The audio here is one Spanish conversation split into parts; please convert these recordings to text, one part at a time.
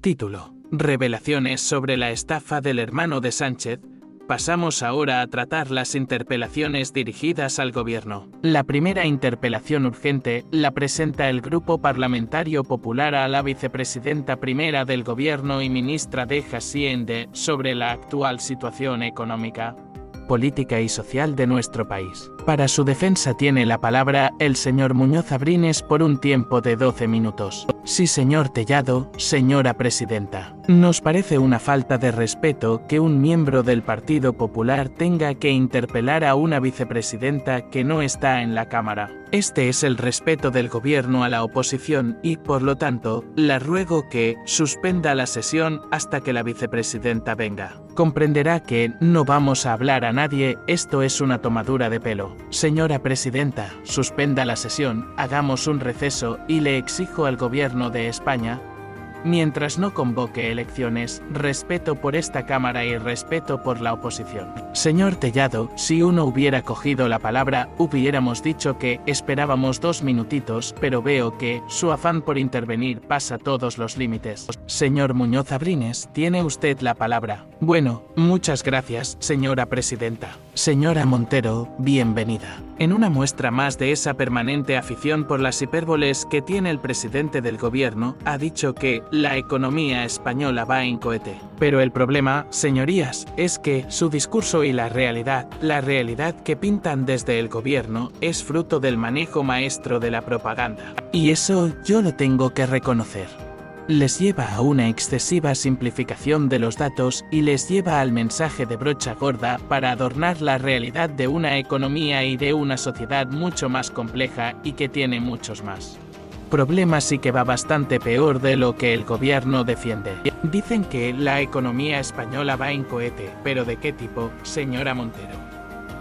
Título: Revelaciones sobre la estafa del hermano de Sánchez. Pasamos ahora a tratar las interpelaciones dirigidas al Gobierno. La primera interpelación urgente la presenta el Grupo Parlamentario Popular a la vicepresidenta primera del Gobierno y ministra de Hacienda sobre la actual situación económica, política y social de nuestro país. Para su defensa tiene la palabra el señor Muñoz Abrines por un tiempo de 12 minutos. Sí, señor Tellado, señora presidenta. Nos parece una falta de respeto que un miembro del Partido Popular tenga que interpelar a una vicepresidenta que no está en la Cámara. Este es el respeto del Gobierno a la oposición y, por lo tanto, la ruego que suspenda la sesión hasta que la vicepresidenta venga. Comprenderá que no vamos a hablar a nadie, esto es una tomadura de pelo. Señora presidenta, suspenda la sesión, hagamos un receso y le exijo al Gobierno de España, mientras no convoque elecciones, respeto por esta Cámara y respeto por la oposición. Señor Tellado, si uno hubiera cogido la palabra, hubiéramos dicho que esperábamos 2 minutitos, pero veo que su afán por intervenir pasa todos los límites. Señor Muñoz Abrines, tiene usted la palabra. Bueno, muchas gracias, señora presidenta. Señora Montero, bienvenida. En una muestra más de esa permanente afición por las hipérboles que tiene el presidente del Gobierno, ha dicho que la economía española va en cohete. Pero el problema, señorías, es que su discurso y la realidad que pintan desde el Gobierno, es fruto del manejo maestro de la propaganda. Y eso yo lo tengo que reconocer. Les lleva a una excesiva simplificación de los datos y les lleva al mensaje de brocha gorda para adornar la realidad de una economía y de una sociedad mucho más compleja y que tiene muchos más problemas y que va bastante peor de lo que el Gobierno defiende. Dicen que la economía española va en cohete, pero ¿de qué tipo, señora Montero?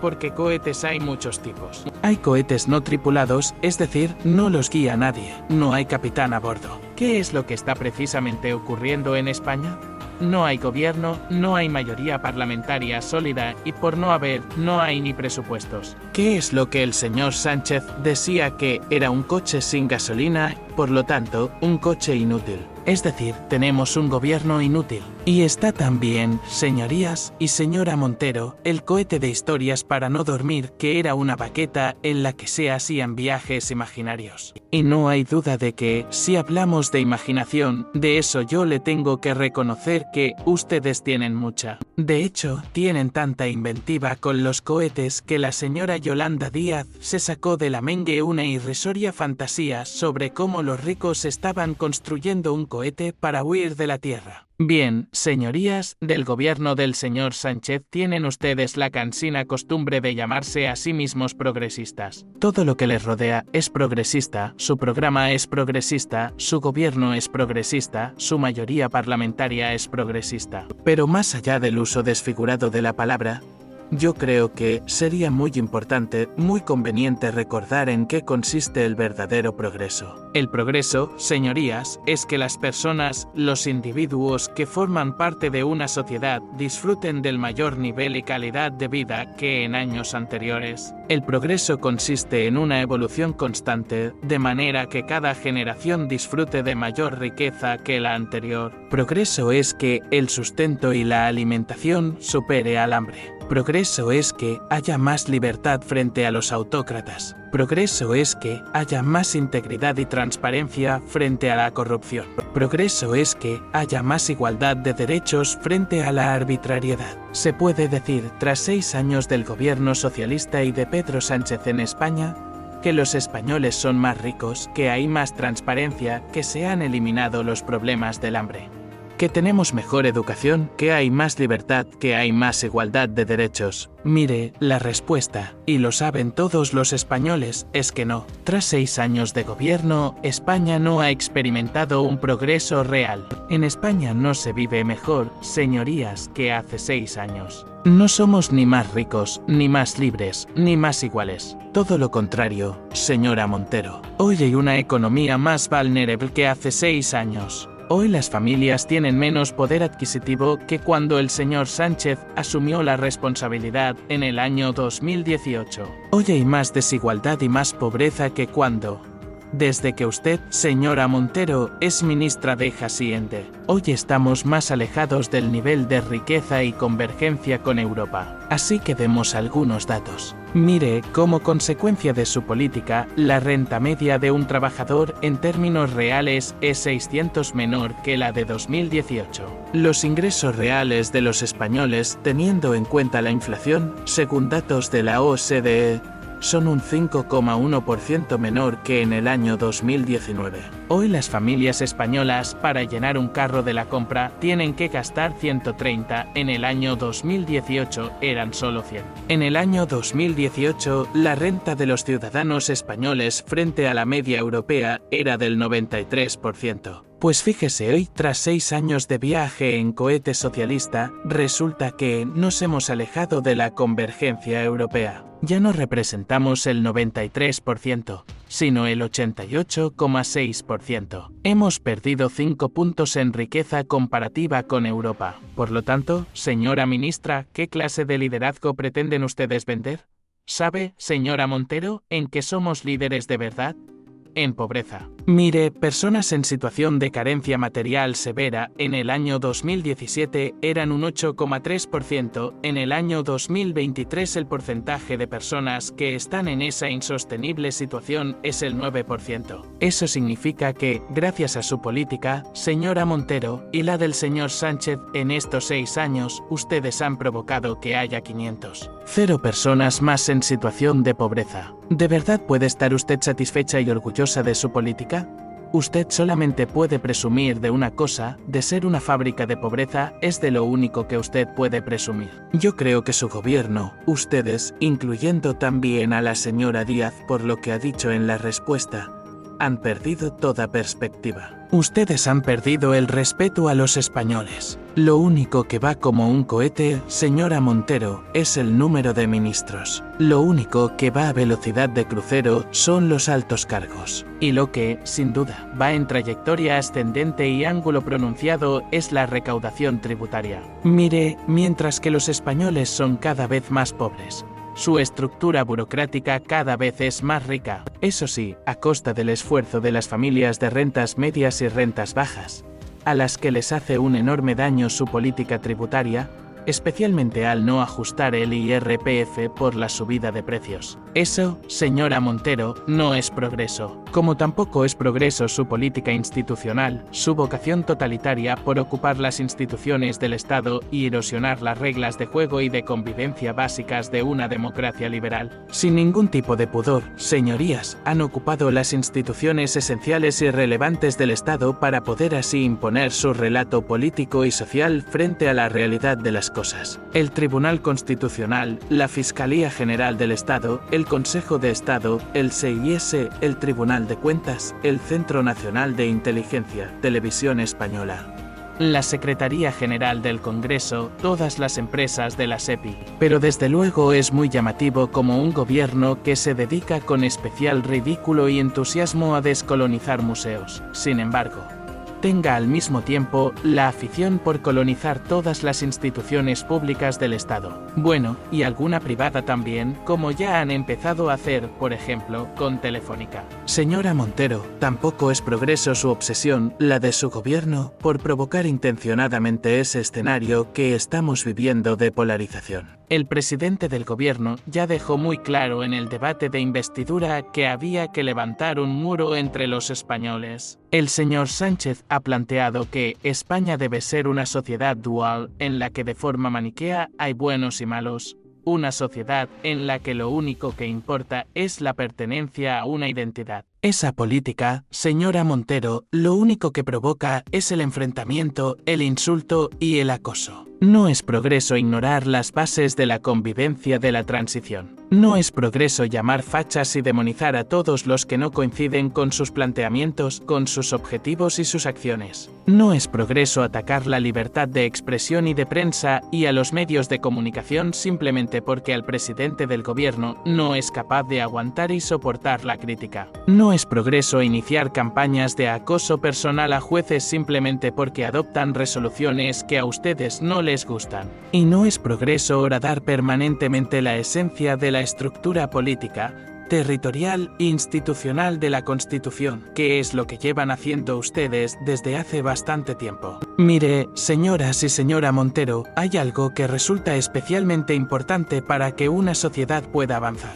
Porque cohetes hay muchos tipos. Hay cohetes no tripulados, es decir, no los guía nadie, no hay capitán a bordo. ¿Qué es lo que está precisamente ocurriendo en España? No hay gobierno, no hay mayoría parlamentaria sólida y por no haber, no hay ni presupuestos. ¿Qué es lo que el señor Sánchez decía que era un coche sin gasolina, por lo tanto, un coche inútil? Es decir, tenemos un gobierno inútil. Y está también, señorías y señora Montero, el cohete de historias para no dormir, que era una baqueta en la que se hacían viajes imaginarios. Y no hay duda de que, si hablamos de imaginación, de eso yo le tengo que reconocer que ustedes tienen mucha. De hecho, tienen tanta inventiva con los cohetes que la señora Yolanda Díaz se sacó de la mengue una irrisoria fantasía sobre cómo los ricos estaban construyendo un cohete para huir de la Tierra. Bien, señorías, del gobierno del señor Sánchez tienen ustedes la cansina costumbre de llamarse a sí mismos progresistas. Todo lo que les rodea es progresista, su programa es progresista, su gobierno es progresista, su mayoría parlamentaria es progresista. Pero más allá del uso desfigurado de la palabra, yo creo que sería muy importante, muy conveniente recordar en qué consiste el verdadero progreso. El progreso, señorías, es que las personas, los individuos que forman parte de una sociedad disfruten del mayor nivel y calidad de vida que en años anteriores. El progreso consiste en una evolución constante, de manera que cada generación disfrute de mayor riqueza que la anterior. Progreso es que el sustento y la alimentación supere al hambre. Progreso es que haya más libertad frente a los autócratas. Progreso es que haya más integridad y transparencia frente a la corrupción. Progreso es que haya más igualdad de derechos frente a la arbitrariedad. Se puede decir, tras 6 años del gobierno socialista y de Pedro Sánchez en España, que los españoles son más ricos, que hay más transparencia, que se han eliminado los problemas del hambre. Que tenemos mejor educación, que hay más libertad, que hay más igualdad de derechos. Mire, la respuesta, y lo saben todos los españoles, es que no. Tras 6 años de gobierno, España no ha experimentado un progreso real. En España no se vive mejor, señorías, que hace 6 años. No somos ni más ricos, ni más libres, ni más iguales. Todo lo contrario, señora Montero. Hoy hay una economía más vulnerable que hace 6 años. Hoy las familias tienen menos poder adquisitivo que cuando el señor Sánchez asumió la responsabilidad en el año 2018. Hoy hay más desigualdad y más pobreza que cuando desde que usted, señora Montero, es ministra de Hacienda. Hoy estamos más alejados del nivel de riqueza y convergencia con Europa. Así que demos algunos datos. Mire, como consecuencia de su política, la renta media de un trabajador en términos reales es 600 menor que la de 2018. Los ingresos reales de los españoles, teniendo en cuenta la inflación, según datos de la OCDE, son un 5,1% menor que en el año 2019. Hoy las familias españolas, para llenar un carro de la compra, tienen que gastar 130, en el año 2018 eran solo 100. En el año 2018, la renta de los ciudadanos españoles frente a la media europea era del 93%. Pues fíjese, hoy, tras 6 años de viaje en cohete socialista, resulta que nos hemos alejado de la convergencia europea. Ya no representamos el 93%, sino el 88,6%. Hemos perdido 5 puntos en riqueza comparativa con Europa. Por lo tanto, señora ministra, ¿qué clase de liderazgo pretenden ustedes vender? ¿Sabe, señora Montero, en qué somos líderes de verdad? En pobreza. Mire, personas en situación de carencia material severa en el año 2017 eran un 8,3%, en el año 2023 el porcentaje de personas que están en esa insostenible situación es el 9%. Eso significa que, gracias a su política, señora Montero, y la del señor Sánchez, en estos 6 años, ustedes han provocado que haya 500,0 personas más en situación de pobreza. ¿De verdad puede estar usted satisfecha y orgullosa de su política? Usted solamente puede presumir de una cosa, de ser una fábrica de pobreza, es de lo único que usted puede presumir. Yo creo que su gobierno, ustedes, incluyendo también a la señora Díaz por lo que ha dicho en la respuesta, han perdido toda perspectiva. Ustedes han perdido el respeto a los españoles. Lo único que va como un cohete, señora Montero, es el número de ministros. Lo único que va a velocidad de crucero son los altos cargos. Y lo que, sin duda, va en trayectoria ascendente y ángulo pronunciado es la recaudación tributaria. Mire, mientras que los españoles son cada vez más pobres, su estructura burocrática cada vez es más rica, eso sí, a costa del esfuerzo de las familias de rentas medias y rentas bajas, a las que les hace un enorme daño su política tributaria, especialmente al no ajustar el IRPF por la subida de precios. Eso, señora Montero, no es progreso, como tampoco es progreso su política institucional, su vocación totalitaria por ocupar las instituciones del Estado y erosionar las reglas de juego y de convivencia básicas de una democracia liberal. Sin ningún tipo de pudor, señorías, han ocupado las instituciones esenciales y relevantes del Estado para poder así imponer su relato político y social frente a la realidad de las cosas. El Tribunal Constitucional, la Fiscalía General del Estado, el Consejo de Estado, el CIS, el Tribunal de Cuentas, el Centro Nacional de Inteligencia, Televisión Española, la Secretaría General del Congreso, todas las empresas de la SEPI. Pero desde luego es muy llamativo como un gobierno que se dedica con especial ridículo y entusiasmo a descolonizar museos, sin embargo, tenga al mismo tiempo la afición por colonizar todas las instituciones públicas del Estado. Bueno, y alguna privada también, como ya han empezado a hacer, por ejemplo, con Telefónica. Señora Montero, tampoco es progreso su obsesión, la de su gobierno, por provocar intencionadamente ese escenario que estamos viviendo de polarización. El presidente del gobierno ya dejó muy claro en el debate de investidura que había que levantar un muro entre los españoles. El señor Sánchez ha planteado que España debe ser una sociedad dual en la que de forma maniquea hay buenos y malos, una sociedad en la que lo único que importa es la pertenencia a una identidad. Esa política, señora Montero, lo único que provoca es el enfrentamiento, el insulto y el acoso. No es progreso ignorar las bases de la convivencia de la transición. No es progreso llamar fachas y demonizar a todos los que no coinciden con sus planteamientos, con sus objetivos y sus acciones. No es progreso atacar la libertad de expresión y de prensa y a los medios de comunicación simplemente porque al presidente del gobierno no es capaz de aguantar y soportar la crítica. No es progreso iniciar campañas de acoso personal a jueces simplemente porque adoptan resoluciones que a ustedes no les gustan. Y no es progreso horadar permanentemente la esencia de la estructura política, territorial e institucional de la Constitución, que es lo que llevan haciendo ustedes desde hace bastante tiempo. Mire, señoras y señora Montero, hay algo que resulta especialmente importante para que una sociedad pueda avanzar.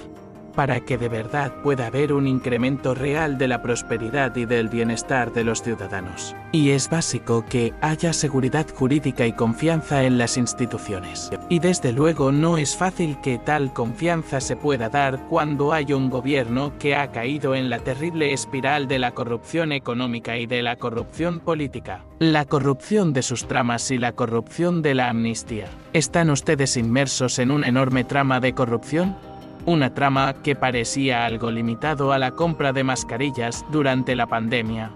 Para que de verdad pueda haber un incremento real de la prosperidad y del bienestar de los ciudadanos. Y es básico que haya seguridad jurídica y confianza en las instituciones. Y desde luego no es fácil que tal confianza se pueda dar cuando hay un gobierno que ha caído en la terrible espiral de la corrupción económica y de la corrupción política. La corrupción de sus tramas y la corrupción de la amnistía. ¿Están ustedes inmersos en una enorme trama de corrupción? Una trama que parecía algo limitado a la compra de mascarillas durante la pandemia,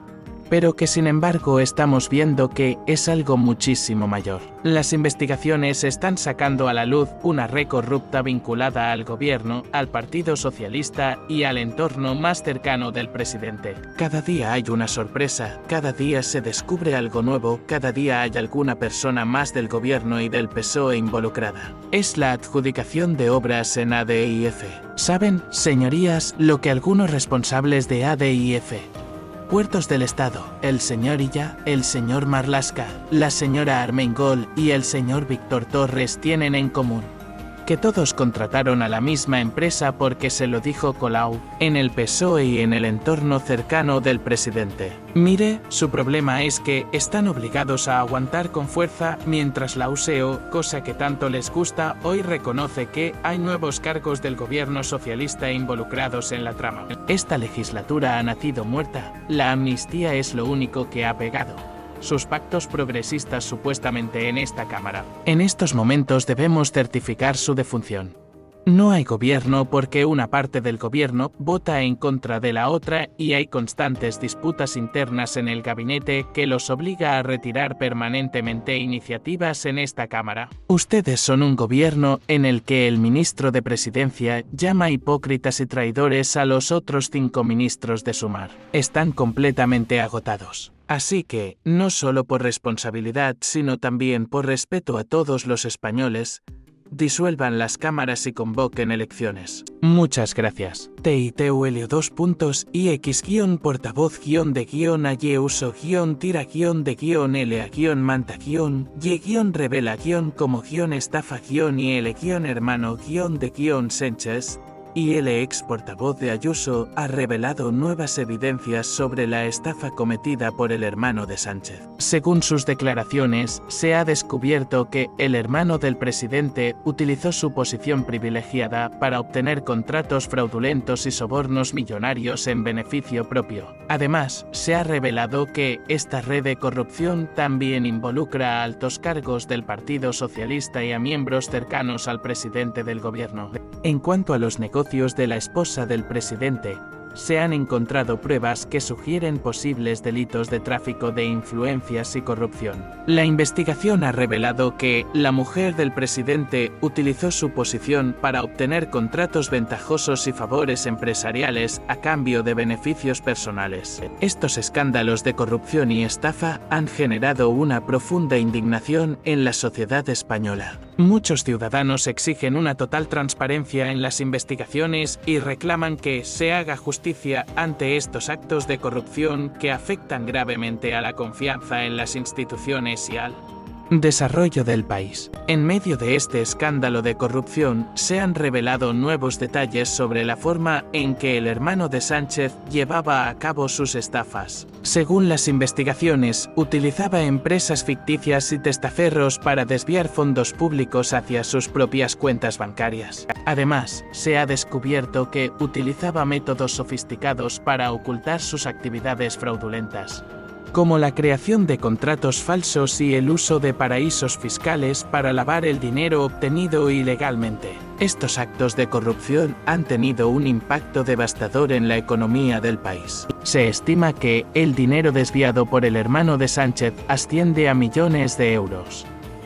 pero que sin embargo estamos viendo que es algo muchísimo mayor. Las investigaciones están sacando a la luz una red corrupta vinculada al gobierno, al Partido Socialista y al entorno más cercano del presidente. Cada día hay una sorpresa, cada día se descubre algo nuevo, cada día hay alguna persona más del gobierno y del PSOE involucrada. Es la adjudicación de obras en ADIF. ¿Saben, señorías, lo que algunos responsables de ADIF, Puertos del Estado, el señor Illa, el señor Marlaska, la señora Armengol y el señor Víctor Torres tienen en común? Que todos contrataron a la misma empresa porque se lo dijo Colau, en el PSOE y en el entorno cercano del presidente. Mire, su problema es que están obligados a aguantar con fuerza mientras la USEO, cosa que tanto les gusta, hoy reconoce que hay nuevos cargos del gobierno socialista involucrados en la trama. Esta legislatura ha nacido muerta, la amnistía es lo único que ha pegado. Sus pactos progresistas supuestamente en esta Cámara. En estos momentos debemos certificar su defunción. No hay gobierno porque una parte del gobierno vota en contra de la otra y hay constantes disputas internas en el gabinete que los obliga a retirar permanentemente iniciativas en esta Cámara. Ustedes son un gobierno en el que el ministro de Presidencia llama hipócritas y traidores a los otros 5 ministros de Sumar. Están completamente agotados. Así que, no solo por responsabilidad, sino también por respeto a todos los españoles, disuelvan las cámaras y convoquen elecciones. Muchas gracias. TITUL 2.y-quion-portavoz-de-ella-como-estafa-y-el-hermano-de-Sánchez y el ex portavoz de Ayuso ha revelado nuevas evidencias sobre la estafa cometida por el hermano de Sánchez. Según sus declaraciones, se ha descubierto que el hermano del presidente utilizó su posición privilegiada para obtener contratos fraudulentos y sobornos millonarios en beneficio propio. Además, se ha revelado que esta red de corrupción también involucra a altos cargos del Partido Socialista y a miembros cercanos al presidente del gobierno. En cuanto a los negocios de la esposa del presidente, se han encontrado pruebas que sugieren posibles delitos de tráfico de influencias y corrupción. La investigación ha revelado que la mujer del presidente utilizó su posición para obtener contratos ventajosos y favores empresariales a cambio de beneficios personales. Estos escándalos de corrupción y estafa han generado una profunda indignación en la sociedad española. Muchos ciudadanos exigen una total transparencia en las investigaciones y reclaman que se haga justicia ante estos actos de corrupción que afectan gravemente a la confianza en las instituciones y al desarrollo del país. En medio de este escándalo de corrupción, se han revelado nuevos detalles sobre la forma en que el hermano de Sánchez llevaba a cabo sus estafas. Según las investigaciones, utilizaba empresas ficticias y testaferros para desviar fondos públicos hacia sus propias cuentas bancarias. Además, se ha descubierto que utilizaba métodos sofisticados para ocultar sus actividades fraudulentas, como la creación de contratos falsos y el uso de paraísos fiscales para lavar el dinero obtenido ilegalmente. Estos actos de corrupción han tenido un impacto devastador en la economía del país. Se estima que el dinero desviado por el hermano de Sánchez asciende a millones de euros,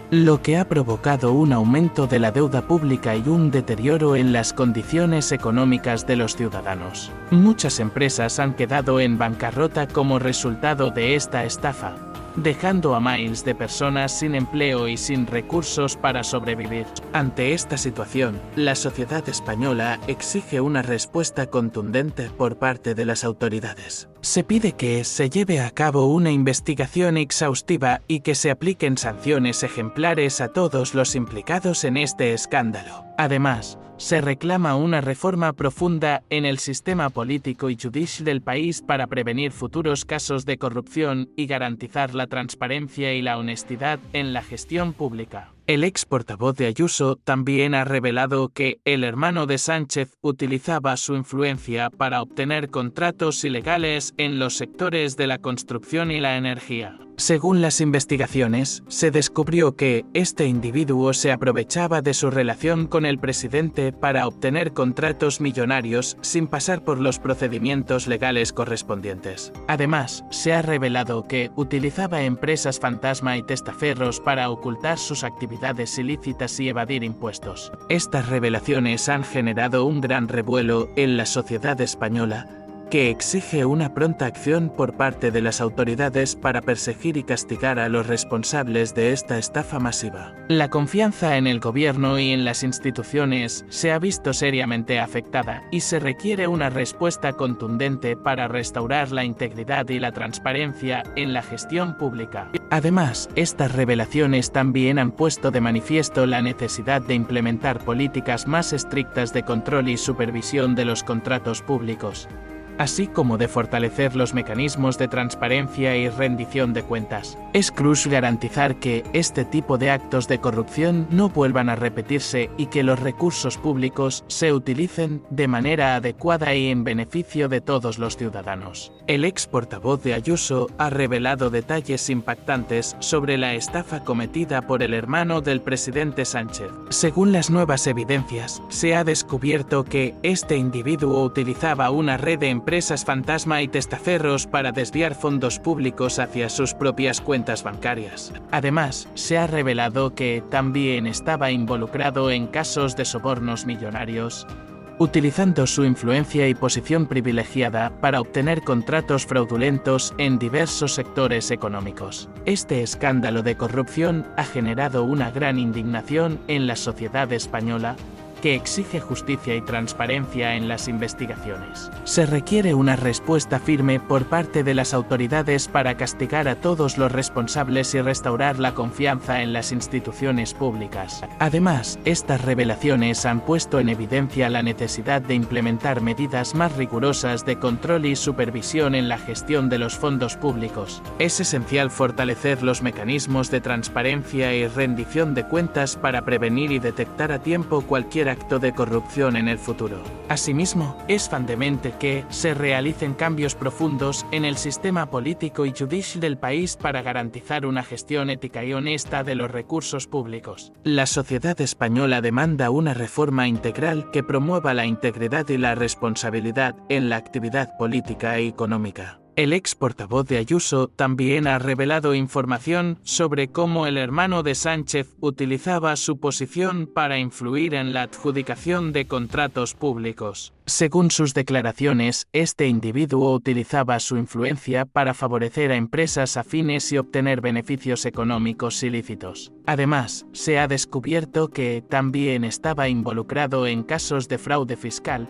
lo que ha provocado un aumento de la deuda pública y un deterioro en las condiciones económicas de los ciudadanos. Muchas empresas han quedado en bancarrota como resultado de esta estafa. dejando a miles de personas sin empleo y sin recursos para sobrevivir. Ante esta situación, la sociedad española exige una respuesta contundente por parte de las autoridades. Se pide que se lleve a cabo una investigación exhaustiva y que se apliquen sanciones ejemplares a todos los implicados en este escándalo. Además, se reclama una reforma profunda en el sistema político y judicial del país para prevenir futuros casos de corrupción y garantizar la transparencia y la honestidad en la gestión pública. El ex portavoz de Ayuso también ha revelado que el hermano de Sánchez utilizaba su influencia para obtener contratos ilegales en los sectores de la construcción y la energía. Según las investigaciones, se descubrió que este individuo se aprovechaba de su relación con el presidente para obtener contratos millonarios sin pasar por los procedimientos legales correspondientes. Además, se ha revelado que utilizaba empresas fantasma y testaferros para ocultar sus actividades ilícitas y evadir impuestos. Estas revelaciones han generado un gran revuelo en la sociedad española, que exige una pronta acción por parte de las autoridades para perseguir y castigar a los responsables de esta estafa masiva. La confianza en el gobierno y en las instituciones se ha visto seriamente afectada y se requiere una respuesta contundente para restaurar la integridad y la transparencia en la gestión pública. Además, estas revelaciones también han puesto de manifiesto la necesidad de implementar políticas más estrictas de control y supervisión de los contratos públicos, así como de fortalecer los mecanismos de transparencia y rendición de cuentas. Es crucial garantizar que este tipo de actos de corrupción no vuelvan a repetirse y que los recursos públicos se utilicen de manera adecuada y en beneficio de todos los ciudadanos. El ex portavoz de Ayuso ha revelado detalles impactantes sobre la estafa cometida por el hermano del presidente Sánchez. Según las nuevas evidencias, se ha descubierto que este individuo utilizaba una red de empresas fantasma y testaferros para desviar fondos públicos hacia sus propias cuentas bancarias. Además, se ha revelado que también estaba involucrado en casos de sobornos millonarios, utilizando su influencia y posición privilegiada para obtener contratos fraudulentos en diversos sectores económicos. Este escándalo de corrupción ha generado una gran indignación en la sociedad española, que exige justicia y transparencia en las investigaciones. Se requiere una respuesta firme por parte de las autoridades para castigar a todos los responsables y restaurar la confianza en las instituciones públicas. Además, estas revelaciones han puesto en evidencia la necesidad de implementar medidas más rigurosas de control y supervisión en la gestión de los fondos públicos. Es esencial fortalecer los mecanismos de transparencia y rendición de cuentas para prevenir y detectar a tiempo cualquier acto de corrupción en el futuro. Asimismo, es fundamental que se realicen cambios profundos en el sistema político y judicial del país para garantizar una gestión ética y honesta de los recursos públicos. La sociedad española demanda una reforma integral que promueva la integridad y la responsabilidad en la actividad política y económica. El ex portavoz de Ayuso también ha revelado información sobre cómo el hermano de Sánchez utilizaba su posición para influir en la adjudicación de contratos públicos. Según sus declaraciones, este individuo utilizaba su influencia para favorecer a empresas afines y obtener beneficios económicos ilícitos. Además, se ha descubierto que también estaba involucrado en casos de fraude fiscal,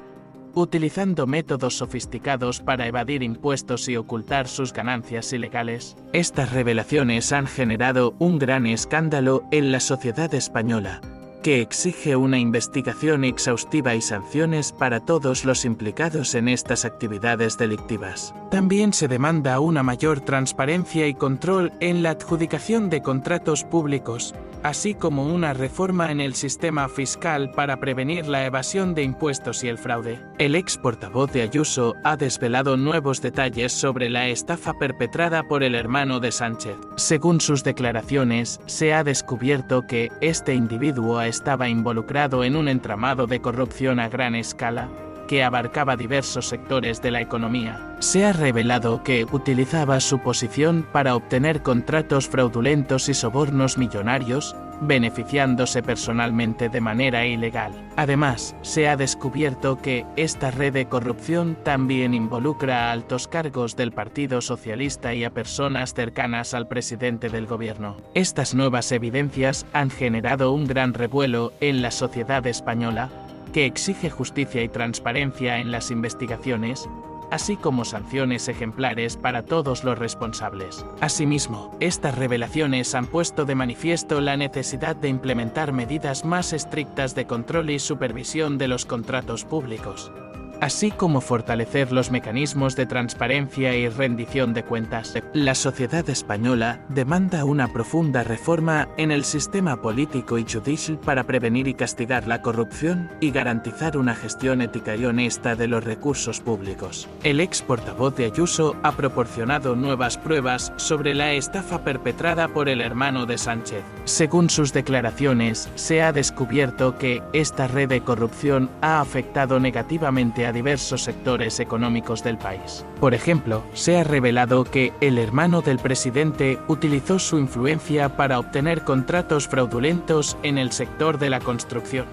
utilizando métodos sofisticados para evadir impuestos y ocultar sus ganancias ilegales. Estas revelaciones han generado un gran escándalo en la sociedad española, que exige una investigación exhaustiva y sanciones para todos los implicados en estas actividades delictivas. También se demanda una mayor transparencia y control en la adjudicación de contratos públicos, así como una reforma en el sistema fiscal para prevenir la evasión de impuestos y el fraude. El ex portavoz de Ayuso ha desvelado nuevos detalles sobre la estafa perpetrada por el hermano de Sánchez. Según sus declaraciones, se ha descubierto que este individuo estaba involucrado en un entramado de corrupción a gran escala, que abarcaba diversos sectores de la economía, se ha revelado que utilizaba su posición para obtener contratos fraudulentos y sobornos millonarios, beneficiándose personalmente de manera ilegal. Además, se ha descubierto que esta red de corrupción también involucra a altos cargos del Partido Socialista y a personas cercanas al presidente del gobierno. Estas nuevas evidencias han generado un gran revuelo en la sociedad española, que exige justicia y transparencia en las investigaciones, así como sanciones ejemplares para todos los responsables. Asimismo, estas revelaciones han puesto de manifiesto la necesidad de implementar medidas más estrictas de control y supervisión de los contratos públicos, así como fortalecer los mecanismos de transparencia y rendición de cuentas. La sociedad española demanda una profunda reforma en el sistema político y judicial para prevenir y castigar la corrupción y garantizar una gestión ética y honesta de los recursos públicos. El ex portavoz de Ayuso ha proporcionado nuevas pruebas sobre la estafa perpetrada por el hermano de Sánchez. Según sus declaraciones, se ha descubierto que esta red de corrupción ha afectado negativamente a diversos sectores económicos del país. Por ejemplo, se ha revelado que el hermano del presidente utilizó su influencia para obtener contratos fraudulentos en el sector de la construcción,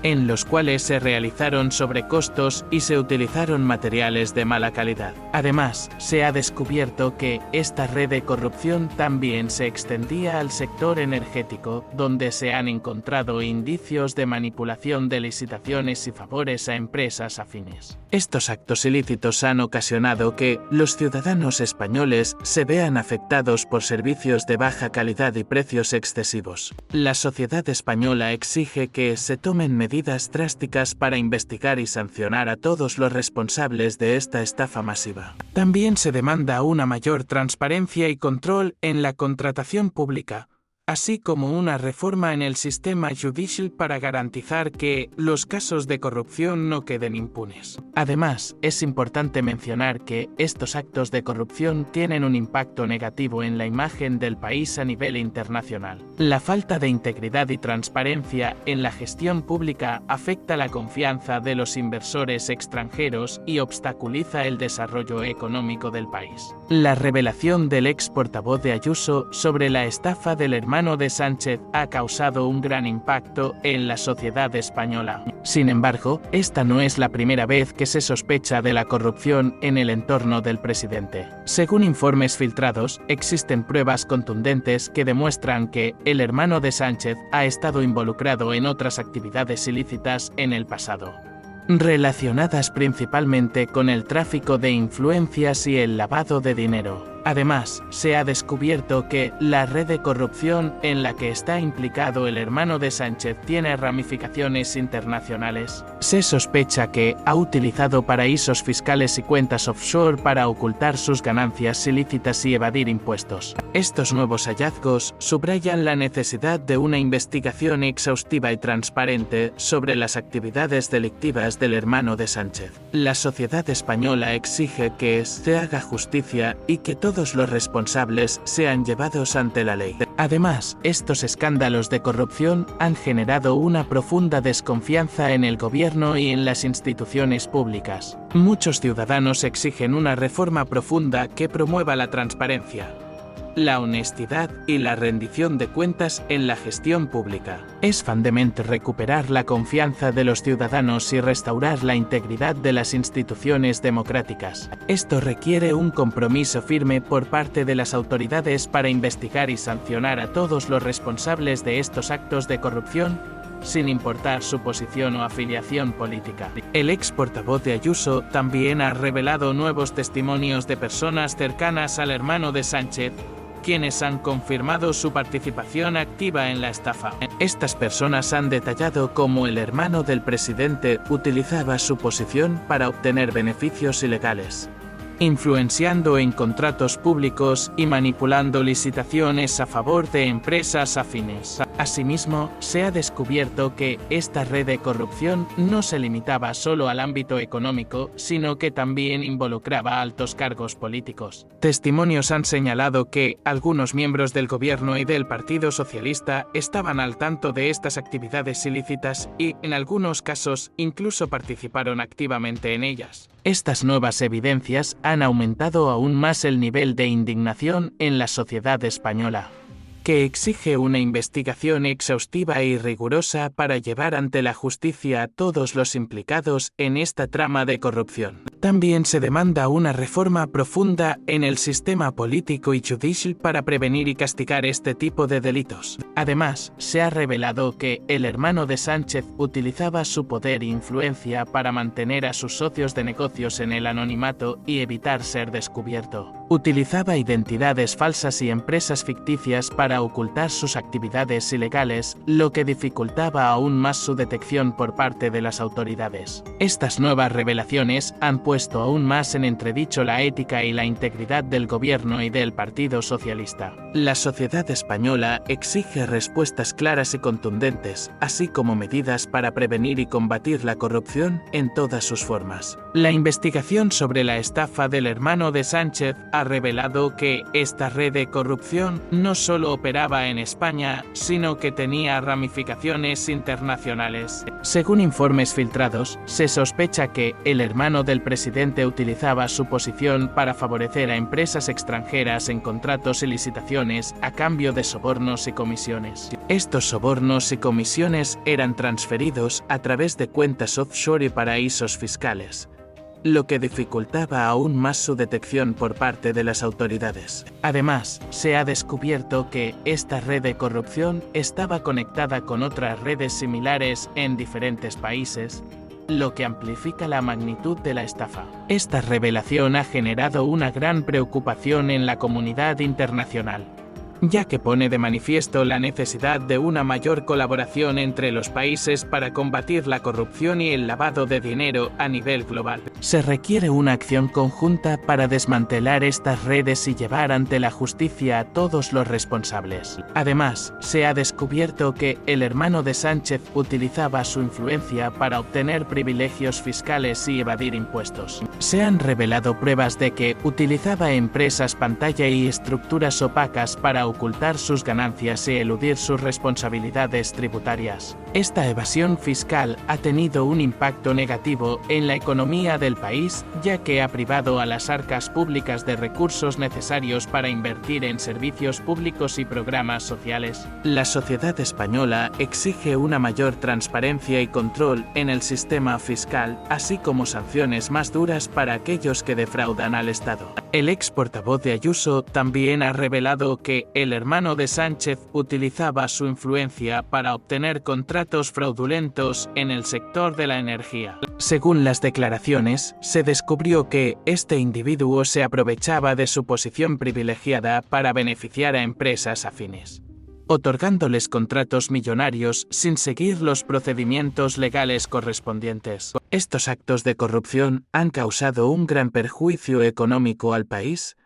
en los cuales se realizaron sobrecostos y se utilizaron materiales de mala calidad. Además, se ha descubierto que esta red de corrupción también se extendía al sector energético, donde se han encontrado indicios de manipulación de licitaciones y favores a empresas afines. Estos actos ilícitos han ocasionado que los ciudadanos españoles se vean afectados por servicios de baja calidad y precios excesivos. La sociedad española exige que se tomen medidas drásticas para investigar y sancionar a todos los responsables de esta estafa masiva. También se demanda una mayor transparencia y control en la contratación pública, así como una reforma en el sistema judicial para garantizar que los casos de corrupción no queden impunes. Además, es importante mencionar que estos actos de corrupción tienen un impacto negativo en la imagen del país a nivel internacional. La falta de integridad y transparencia en la gestión pública afecta la confianza de los inversores extranjeros y obstaculiza el desarrollo económico del país. La revelación del ex portavoz de Ayuso sobre la estafa del hermano de Sánchez ha causado un gran impacto en la sociedad española. Sin embargo, esta no es la primera vez que se sospecha de la corrupción en el entorno del presidente. Según informes filtrados, existen pruebas contundentes que demuestran que el hermano de Sánchez ha estado involucrado en otras actividades ilícitas en el pasado, relacionadas principalmente con el tráfico de influencias y el lavado de dinero. Además, se ha descubierto que la red de corrupción en la que está implicado el hermano de Sánchez tiene ramificaciones internacionales. Se sospecha que ha utilizado paraísos fiscales y cuentas offshore para ocultar sus ganancias ilícitas y evadir impuestos. Estos nuevos hallazgos subrayan la necesidad de una investigación exhaustiva y transparente sobre las actividades delictivas del hermano de Sánchez. La sociedad española exige que se haga justicia y que todos los responsables sean llevados ante la ley. Además, estos escándalos de corrupción han generado una profunda desconfianza en el gobierno y en las instituciones públicas. Muchos ciudadanos exigen una reforma profunda que promueva la transparencia, la honestidad y la rendición de cuentas en la gestión pública. Es fundamental recuperar la confianza de los ciudadanos y restaurar la integridad de las instituciones democráticas. Esto requiere un compromiso firme por parte de las autoridades para investigar y sancionar a todos los responsables de estos actos de corrupción, sin importar su posición o afiliación política. El ex portavoz de Ayuso también ha revelado nuevos testimonios de personas cercanas al hermano de Sánchez, quienes han confirmado su participación activa en la estafa. Estas personas han detallado cómo el hermano del presidente utilizaba su posición para obtener beneficios ilegales, influenciando en contratos públicos y manipulando licitaciones a favor de empresas afines. Asimismo, se ha descubierto que esta red de corrupción no se limitaba solo al ámbito económico, sino que también involucraba altos cargos políticos. Testimonios han señalado que algunos miembros del gobierno y del Partido Socialista estaban al tanto de estas actividades ilícitas y, en algunos casos, incluso participaron activamente en ellas. Estas nuevas evidencias han aumentado aún más el nivel de indignación en la sociedad española, que exige una investigación exhaustiva y rigurosa para llevar ante la justicia a todos los implicados en esta trama de corrupción. También se demanda una reforma profunda en el sistema político y judicial para prevenir y castigar este tipo de delitos. Además, se ha revelado que el hermano de Sánchez utilizaba su poder e influencia para mantener a sus socios de negocios en el anonimato y evitar ser descubierto. Utilizaba identidades falsas y empresas ficticias para ocultar sus actividades ilegales, lo que dificultaba aún más su detección por parte de las autoridades. Estas nuevas revelaciones han puesto aún más en entredicho la ética y la integridad del gobierno y del Partido Socialista. La sociedad española exige respuestas claras y contundentes, así como medidas para prevenir y combatir la corrupción en todas sus formas. La investigación sobre la estafa del hermano de Sánchez ha revelado que esta red de corrupción no solo operaba en España, sino que tenía ramificaciones internacionales. Según informes filtrados, se sospecha que el hermano del presidente utilizaba su posición para favorecer a empresas extranjeras en contratos y licitaciones a cambio de sobornos y comisiones. Estos sobornos y comisiones eran transferidos a través de cuentas offshore y paraísos fiscales, lo que dificultaba aún más su detección por parte de las autoridades. Además, se ha descubierto que esta red de corrupción estaba conectada con otras redes similares en diferentes países, lo que amplifica la magnitud de la estafa. Esta revelación ha generado una gran preocupación en la comunidad internacional, ya que pone de manifiesto la necesidad de una mayor colaboración entre los países para combatir la corrupción y el lavado de dinero a nivel global. Se requiere una acción conjunta para desmantelar estas redes y llevar ante la justicia a todos los responsables. Además, se ha descubierto que el hermano de Sánchez utilizaba su influencia para obtener privilegios fiscales y evadir impuestos. Se han revelado pruebas de que utilizaba empresas pantalla y estructuras opacas para ocultar sus ganancias y eludir sus responsabilidades tributarias. Esta evasión fiscal ha tenido un impacto negativo en la economía del país, ya que ha privado a las arcas públicas de recursos necesarios para invertir en servicios públicos y programas sociales. La sociedad española exige una mayor transparencia y control en el sistema fiscal, así como sanciones más duras para aquellos que defraudan al Estado. El ex portavoz de Ayuso también ha revelado que el hermano de Sánchez utilizaba su influencia para obtener contratos fraudulentos en el sector de la energía. Según las declaraciones, se descubrió que este individuo se aprovechaba de su posición privilegiada para beneficiar a empresas afines, otorgándoles contratos millonarios sin seguir los procedimientos legales correspondientes. Estos actos de corrupción han causado un gran perjuicio económico al país,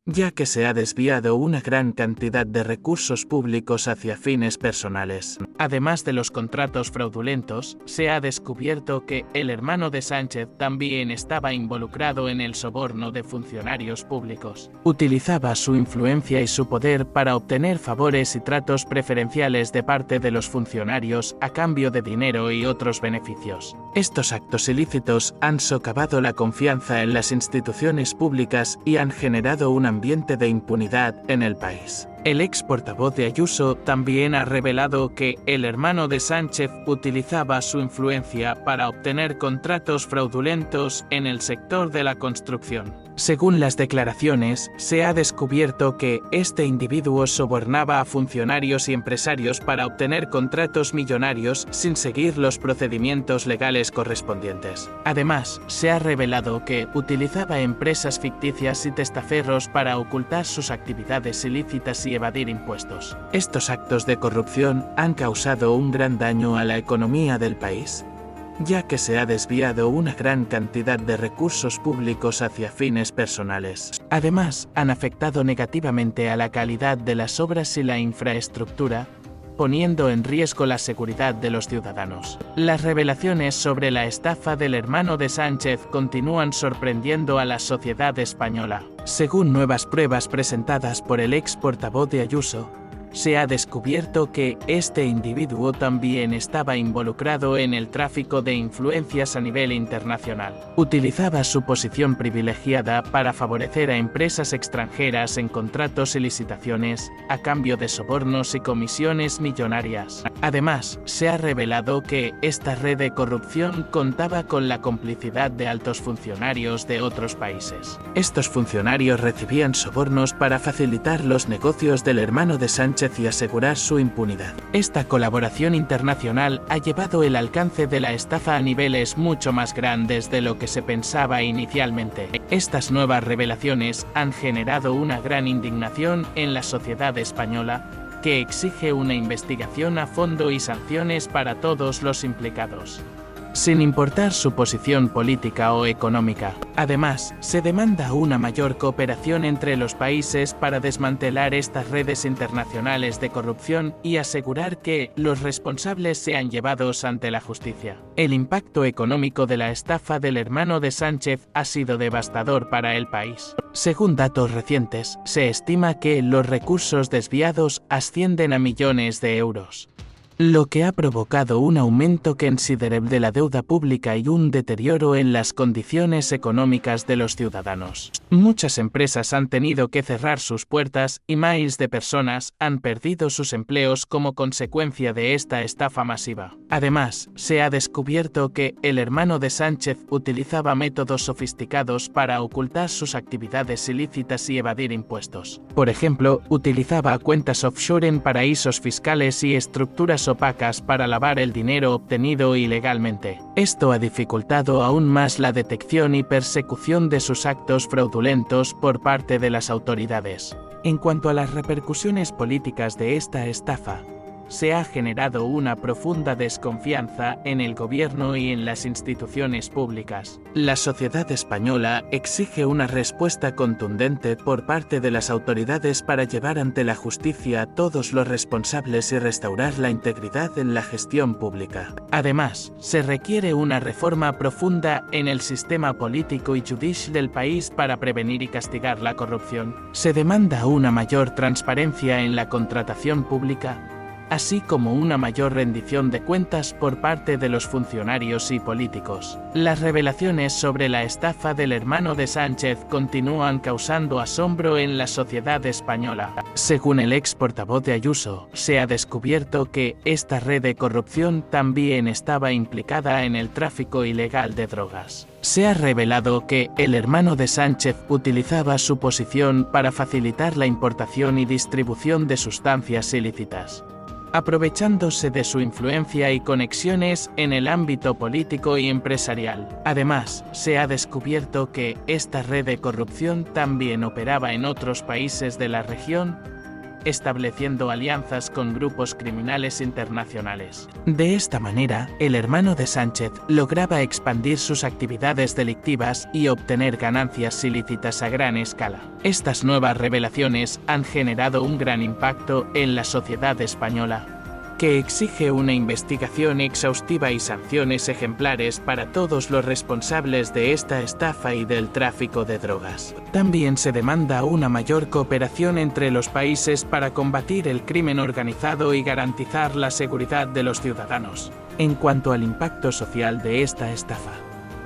ya que se ha desviado una gran cantidad de recursos públicos hacia fines personales. Además de los contratos fraudulentos, se ha descubierto que el hermano de Sánchez también estaba involucrado en el soborno de funcionarios públicos. Utilizaba su influencia y su poder para obtener favores y tratos preferenciales de parte de los funcionarios a cambio de dinero y otros beneficios. Estos actos ilícitos han socavado la confianza en las instituciones públicas y han generado un ambiente de impunidad en el país. El ex portavoz de Ayuso también ha revelado que el hermano de Sánchez utilizaba su influencia para obtener contratos fraudulentos en el sector de la construcción. Según las declaraciones, se ha descubierto que este individuo sobornaba a funcionarios y empresarios para obtener contratos millonarios sin seguir los procedimientos legales correspondientes. Además, se ha revelado que utilizaba empresas ficticias y testaferros para ocultar sus actividades ilícitas y evadir impuestos. Estos actos de corrupción han causado un gran daño a la economía del país, ya que se ha desviado una gran cantidad de recursos públicos hacia fines personales. Además, han afectado negativamente a la calidad de las obras y la infraestructura, poniendo en riesgo la seguridad de los ciudadanos. Las revelaciones sobre la estafa del hermano de Sánchez continúan sorprendiendo a la sociedad española. Según nuevas pruebas presentadas por el ex portavoz de Ayuso, se ha descubierto que este individuo también estaba involucrado en el tráfico de influencias a nivel internacional. Utilizaba su posición privilegiada para favorecer a empresas extranjeras en contratos y licitaciones, a cambio de sobornos y comisiones millonarias. Además, se ha revelado que esta red de corrupción contaba con la complicidad de altos funcionarios de otros países. Estos funcionarios recibían sobornos para facilitar los negocios del hermano de Sánchez y asegurar su impunidad. Esta colaboración internacional ha llevado el alcance de la estafa a niveles mucho más grandes de lo que se pensaba inicialmente. Estas nuevas revelaciones han generado una gran indignación en la sociedad española, que exige una investigación a fondo y sanciones para todos los implicados, sin importar su posición política o económica. Además, se demanda una mayor cooperación entre los países para desmantelar estas redes internacionales de corrupción y asegurar que los responsables sean llevados ante la justicia. El impacto económico de la estafa del hermano de Sánchez ha sido devastador para el país. Según datos recientes, se estima que los recursos desviados ascienden a millones de euros, lo que ha provocado un aumento considerable de la deuda pública y un deterioro en las condiciones económicas de los ciudadanos. Muchas empresas han tenido que cerrar sus puertas y miles de personas han perdido sus empleos como consecuencia de esta estafa masiva. Además, se ha descubierto que el hermano de Sánchez utilizaba métodos sofisticados para ocultar sus actividades ilícitas y evadir impuestos. Por ejemplo, utilizaba cuentas offshore en paraísos fiscales y estructuras opacas para lavar el dinero obtenido ilegalmente. Esto ha dificultado aún más la detección y persecución de sus actos fraudulentos por parte de las autoridades. En cuanto a las repercusiones políticas de esta estafa, se ha generado una profunda desconfianza en el gobierno y en las instituciones públicas. La sociedad española exige una respuesta contundente por parte de las autoridades para llevar ante la justicia a todos los responsables y restaurar la integridad en la gestión pública. Además, se requiere una reforma profunda en el sistema político y judicial del país para prevenir y castigar la corrupción. Se demanda una mayor transparencia en la contratación pública, así como una mayor rendición de cuentas por parte de los funcionarios y políticos. Las revelaciones sobre la estafa del hermano de Sánchez continúan causando asombro en la sociedad española. Según el ex portavoz de Ayuso, se ha descubierto que esta red de corrupción también estaba implicada en el tráfico ilegal de drogas. Se ha revelado que el hermano de Sánchez utilizaba su posición para facilitar la importación y distribución de sustancias ilícitas, aprovechándose de su influencia y conexiones en el ámbito político y empresarial. Además, se ha descubierto que esta red de corrupción también operaba en otros países de la región, estableciendo alianzas con grupos criminales internacionales. De esta manera, el hermano de Sánchez lograba expandir sus actividades delictivas y obtener ganancias ilícitas a gran escala. Estas nuevas revelaciones han generado un gran impacto en la sociedad española, que exige una investigación exhaustiva y sanciones ejemplares para todos los responsables de esta estafa y del tráfico de drogas. También se demanda una mayor cooperación entre los países para combatir el crimen organizado y garantizar la seguridad de los ciudadanos. En cuanto al impacto social de esta estafa,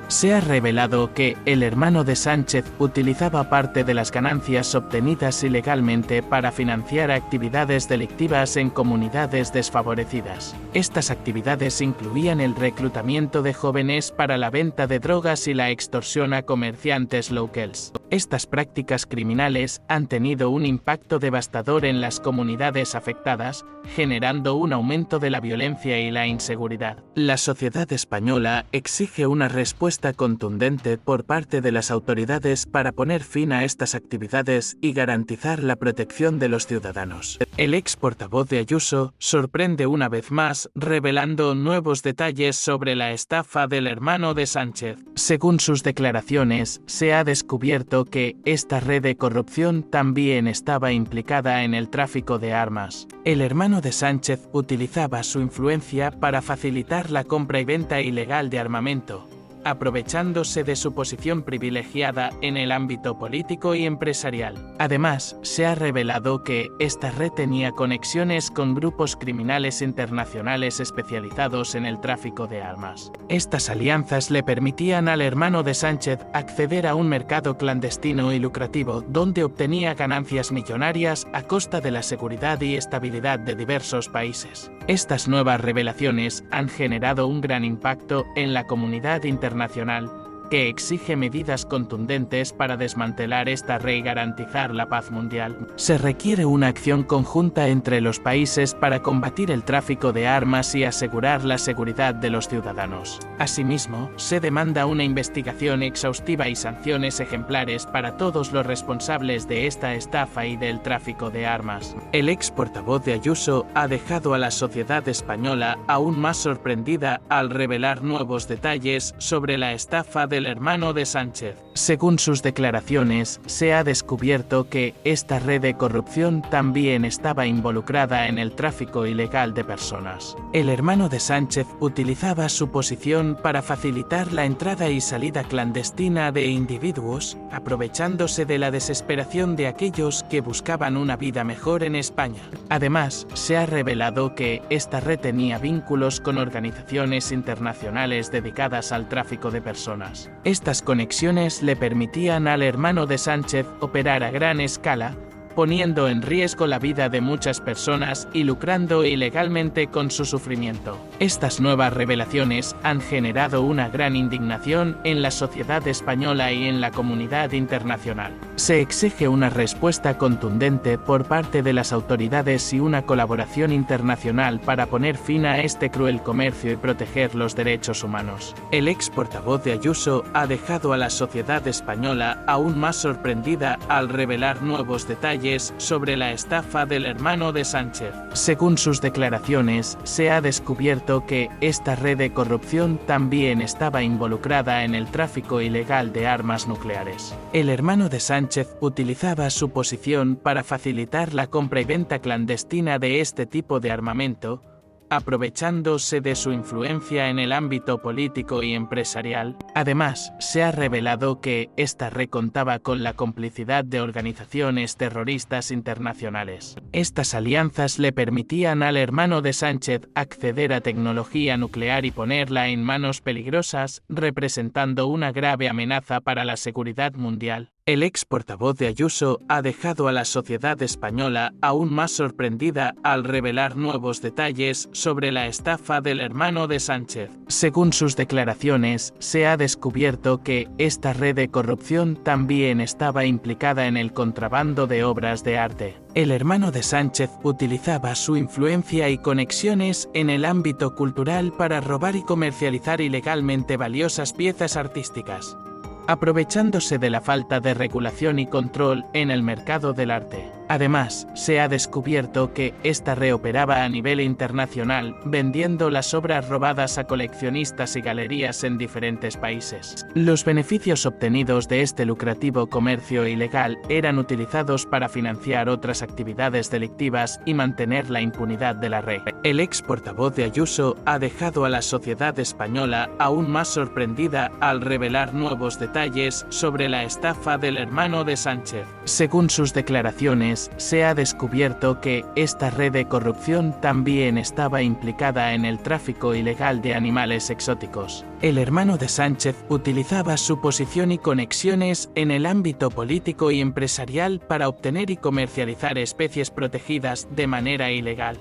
se ha revelado que el hermano de Sánchez utilizaba parte de las ganancias obtenidas ilegalmente para financiar actividades delictivas en comunidades desfavorecidas. Estas actividades incluían el reclutamiento de jóvenes para la venta de drogas y la extorsión a comerciantes locales. Estas prácticas criminales han tenido un impacto devastador en las comunidades afectadas, generando un aumento de la violencia y la inseguridad. La sociedad española exige una respuesta contundente por parte de las autoridades para poner fin a estas actividades y garantizar la protección de los ciudadanos. El ex portavoz de Ayuso sorprende una vez más, revelando nuevos detalles sobre la estafa del hermano de Sánchez. Según sus declaraciones, se ha descubierto descubierto que esta red de corrupción también estaba implicada en el tráfico de armas. El hermano de Sánchez utilizaba su influencia para facilitar la compra y venta ilegal de armamento, aprovechándose de su posición privilegiada en el ámbito político y empresarial. Además, se ha revelado que esta red tenía conexiones con grupos criminales internacionales especializados en el tráfico de armas. Estas alianzas le permitían al hermano de Sánchez acceder a un mercado clandestino y lucrativo donde obtenía ganancias millonarias a costa de la seguridad y estabilidad de diversos países. Estas nuevas revelaciones han generado un gran impacto en la comunidad internacional, que exige medidas contundentes para desmantelar esta red y garantizar la paz mundial. Se requiere una acción conjunta entre los países para combatir el tráfico de armas y asegurar la seguridad de los ciudadanos. Asimismo, se demanda una investigación exhaustiva y sanciones ejemplares para todos los responsables de esta estafa y del tráfico de armas. El ex portavoz de Ayuso ha dejado a la sociedad española aún más sorprendida al revelar nuevos detalles sobre la estafa del hermano de Sánchez. Según sus declaraciones, se ha descubierto que esta red de corrupción también estaba involucrada en el tráfico ilegal de personas. El hermano de Sánchez utilizaba su posición para facilitar la entrada y salida clandestina de individuos, aprovechándose de la desesperación de aquellos que buscaban una vida mejor en España. Además, se ha revelado que esta red tenía vínculos con organizaciones internacionales dedicadas al tráfico de personas. Estas conexiones le permitían al hermano de Sánchez operar a gran escala, poniendo en riesgo la vida de muchas personas y lucrando ilegalmente con su sufrimiento. Estas nuevas revelaciones han generado una gran indignación en la sociedad española y en la comunidad internacional. Se exige una respuesta contundente por parte de las autoridades y una colaboración internacional para poner fin a este cruel comercio y proteger los derechos humanos. El ex portavoz de Ayuso ha dejado a la sociedad española aún más sorprendida al revelar nuevos detalles sobre la estafa del hermano de Sánchez. Según sus declaraciones, se ha descubierto que esta red de corrupción también estaba involucrada en el tráfico ilegal de armas nucleares. El hermano de Sánchez utilizaba su posición para facilitar la compra y venta clandestina de este tipo de armamento, aprovechándose de su influencia en el ámbito político y empresarial. Además, se ha revelado que esta red contaba con la complicidad de organizaciones terroristas internacionales. Estas alianzas le permitían al hermano de Sánchez acceder a tecnología nuclear y ponerla en manos peligrosas, representando una grave amenaza para la seguridad mundial. El ex portavoz de Ayuso ha dejado a la sociedad española aún más sorprendida al revelar nuevos detalles sobre la estafa del hermano de Sánchez. Según sus declaraciones, se ha descubierto que esta red de corrupción también estaba implicada en el contrabando de obras de arte. El hermano de Sánchez utilizaba su influencia y conexiones en el ámbito cultural para robar y comercializar ilegalmente valiosas piezas artísticas, aprovechándose de la falta de regulación y control en el mercado del arte. Además, se ha descubierto que esta red operaba a nivel internacional, vendiendo las obras robadas a coleccionistas y galerías en diferentes países. Los beneficios obtenidos de este lucrativo comercio ilegal eran utilizados para financiar otras actividades delictivas y mantener la impunidad de la red. El ex portavoz de Ayuso ha dejado a la sociedad española aún más sorprendida al revelar nuevos detalles sobre la estafa del hermano de Sánchez. Según sus declaraciones, se ha descubierto que esta red de corrupción también estaba implicada en el tráfico ilegal de animales exóticos. El hermano de Sánchez utilizaba su posición y conexiones en el ámbito político y empresarial para obtener y comercializar especies protegidas de manera ilegal,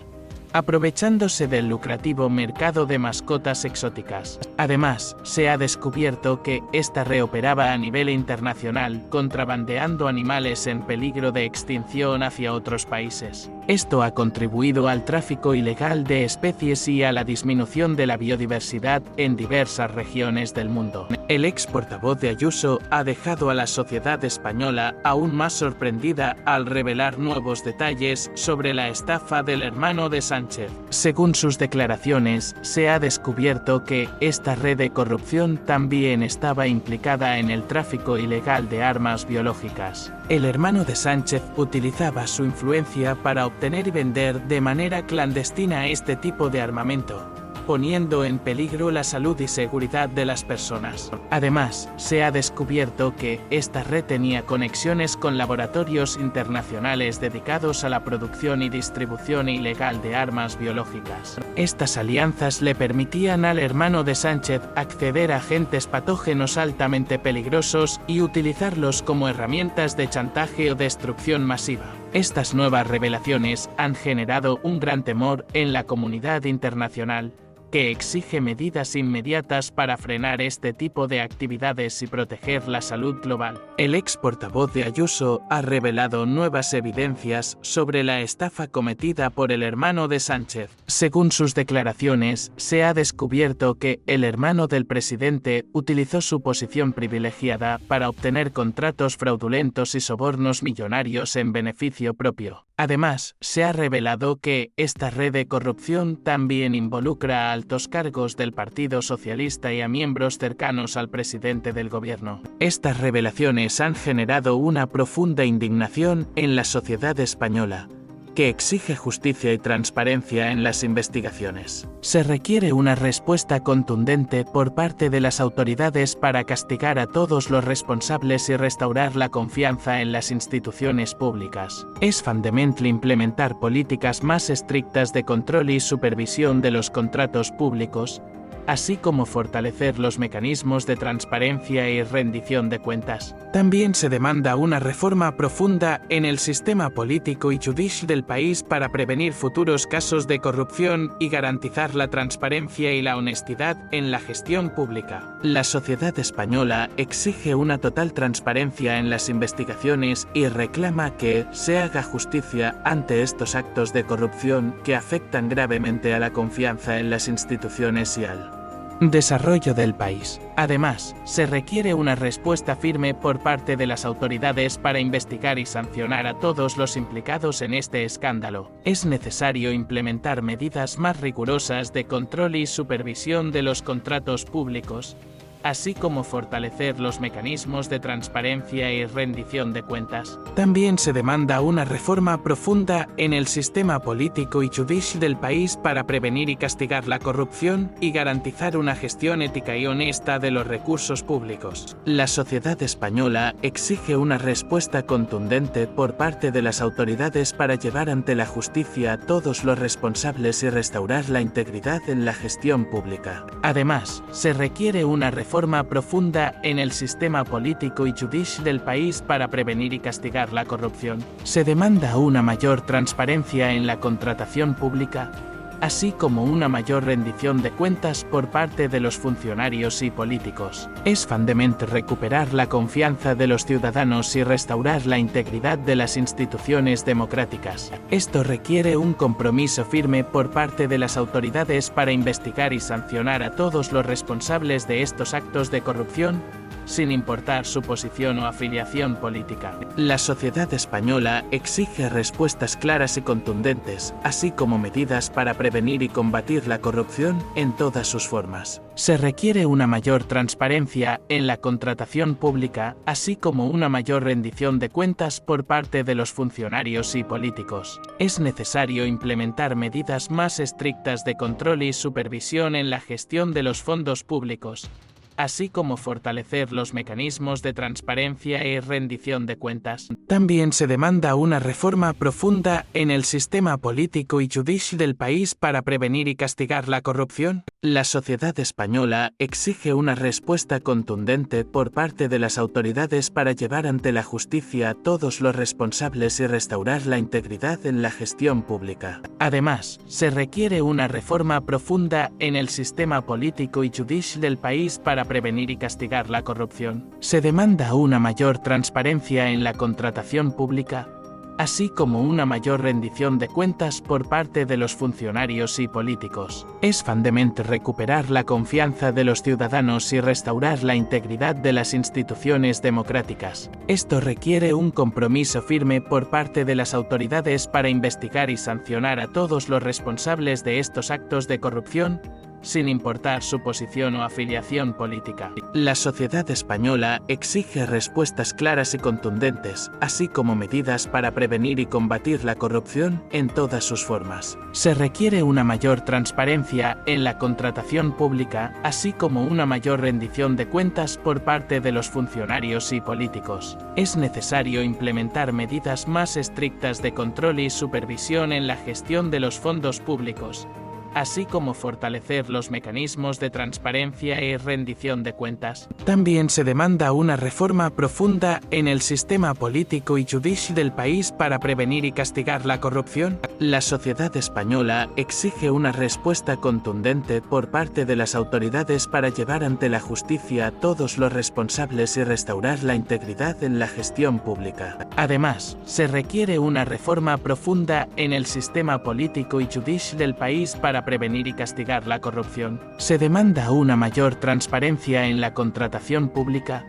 aprovechándose del lucrativo mercado de mascotas exóticas. Además, se ha descubierto que esta red operaba a nivel internacional, contrabandeando animales en peligro de extinción hacia otros países. Esto ha contribuido al tráfico ilegal de especies y a la disminución de la biodiversidad en diversas regiones del mundo. El ex portavoz de Ayuso ha dejado a la sociedad española aún más sorprendida al revelar nuevos detalles sobre la estafa del hermano de Sánchez. Según sus declaraciones, se ha descubierto que esta red de corrupción también estaba implicada en el tráfico ilegal de armas biológicas. El hermano de Sánchez utilizaba su influencia para obtener y vender de manera clandestina este tipo de armamento, poniendo en peligro la salud y seguridad de las personas. Además, se ha descubierto que esta red tenía conexiones con laboratorios internacionales dedicados a la producción y distribución ilegal de armas biológicas. Estas alianzas le permitían al hermano de Sánchez acceder a agentes patógenos altamente peligrosos y utilizarlos como herramientas de chantaje o destrucción masiva. Estas nuevas revelaciones han generado un gran temor en la comunidad internacional, que exige medidas inmediatas para frenar este tipo de actividades y proteger la salud global. El ex portavoz de Ayuso ha revelado nuevas evidencias sobre la estafa cometida por el hermano de Sánchez. Según sus declaraciones, se ha descubierto que el hermano del presidente utilizó su posición privilegiada para obtener contratos fraudulentos y sobornos millonarios en beneficio propio. Además, se ha revelado que esta red de corrupción también involucra a altos cargos del Partido Socialista y a miembros cercanos al presidente del gobierno. Estas revelaciones han generado una profunda indignación en la sociedad española, que exige justicia y transparencia en las investigaciones. Se requiere una respuesta contundente por parte de las autoridades para castigar a todos los responsables y restaurar la confianza en las instituciones públicas. Es fundamental implementar políticas más estrictas de control y supervisión de los contratos públicos, así como fortalecer los mecanismos de transparencia y rendición de cuentas. También se demanda una reforma profunda en el sistema político y judicial del país para prevenir futuros casos de corrupción y garantizar la transparencia y la honestidad en la gestión pública. La sociedad española exige una total transparencia en las investigaciones y reclama que se haga justicia ante estos actos de corrupción que afectan gravemente a la confianza en las instituciones y al desarrollo del país. Además, se requiere una respuesta firme por parte de las autoridades para investigar y sancionar a todos los implicados en este escándalo. Es necesario implementar medidas más rigurosas de control y supervisión de los contratos públicos, así como fortalecer los mecanismos de transparencia y rendición de cuentas. También se demanda una reforma profunda en el sistema político y judicial del país para prevenir y castigar la corrupción y garantizar una gestión ética y honesta de los recursos públicos. La sociedad española exige una respuesta contundente por parte de las autoridades para llevar ante la justicia a todos los responsables y restaurar la integridad en la gestión pública. Además, se requiere una reforma profunda en el sistema político y judicial del país para prevenir y castigar la corrupción. Se demanda una mayor transparencia en la contratación pública, así como una mayor rendición de cuentas por parte de los funcionarios y políticos. Es fundamental recuperar la confianza de los ciudadanos y restaurar la integridad de las instituciones democráticas. Esto requiere un compromiso firme por parte de las autoridades para investigar y sancionar a todos los responsables de estos actos de corrupción, sin importar su posición o afiliación política. La sociedad española exige respuestas claras y contundentes, así como medidas para prevenir y combatir la corrupción en todas sus formas. Se requiere una mayor transparencia en la contratación pública, así como una mayor rendición de cuentas por parte de los funcionarios y políticos. Es necesario implementar medidas más estrictas de control y supervisión en la gestión de los fondos públicos, así como fortalecer los mecanismos de transparencia y rendición de cuentas. También se demanda una reforma profunda en el sistema político y judicial del país para prevenir y castigar la corrupción. La sociedad española exige una respuesta contundente por parte de las autoridades para llevar ante la justicia a todos los responsables y restaurar la integridad en la gestión pública. Además, se requiere una reforma profunda en el sistema político y judicial del país para prevenir y castigar la corrupción. Se demanda una mayor transparencia en la contratación pública, así como una mayor rendición de cuentas por parte de los funcionarios y políticos. Es fundamental recuperar la confianza de los ciudadanos y restaurar la integridad de las instituciones democráticas. Esto requiere un compromiso firme por parte de las autoridades para investigar y sancionar a todos los responsables de estos actos de corrupción, sin importar su posición o afiliación política. La sociedad española exige respuestas claras y contundentes, así como medidas para prevenir y combatir la corrupción en todas sus formas. Se requiere una mayor transparencia en la contratación pública, así como una mayor rendición de cuentas por parte de los funcionarios y políticos. Es necesario implementar medidas más estrictas de control y supervisión en la gestión de los fondos públicos, así como fortalecer los mecanismos de transparencia y rendición de cuentas. También se demanda una reforma profunda en el sistema político y judicial del país para prevenir y castigar la corrupción. La sociedad española exige una respuesta contundente por parte de las autoridades para llevar ante la justicia a todos los responsables y restaurar la integridad en la gestión pública. Además, se requiere una reforma profunda en el sistema político y judicial del país para prevenir y castigar la corrupción. Se demanda una mayor transparencia en la contratación pública,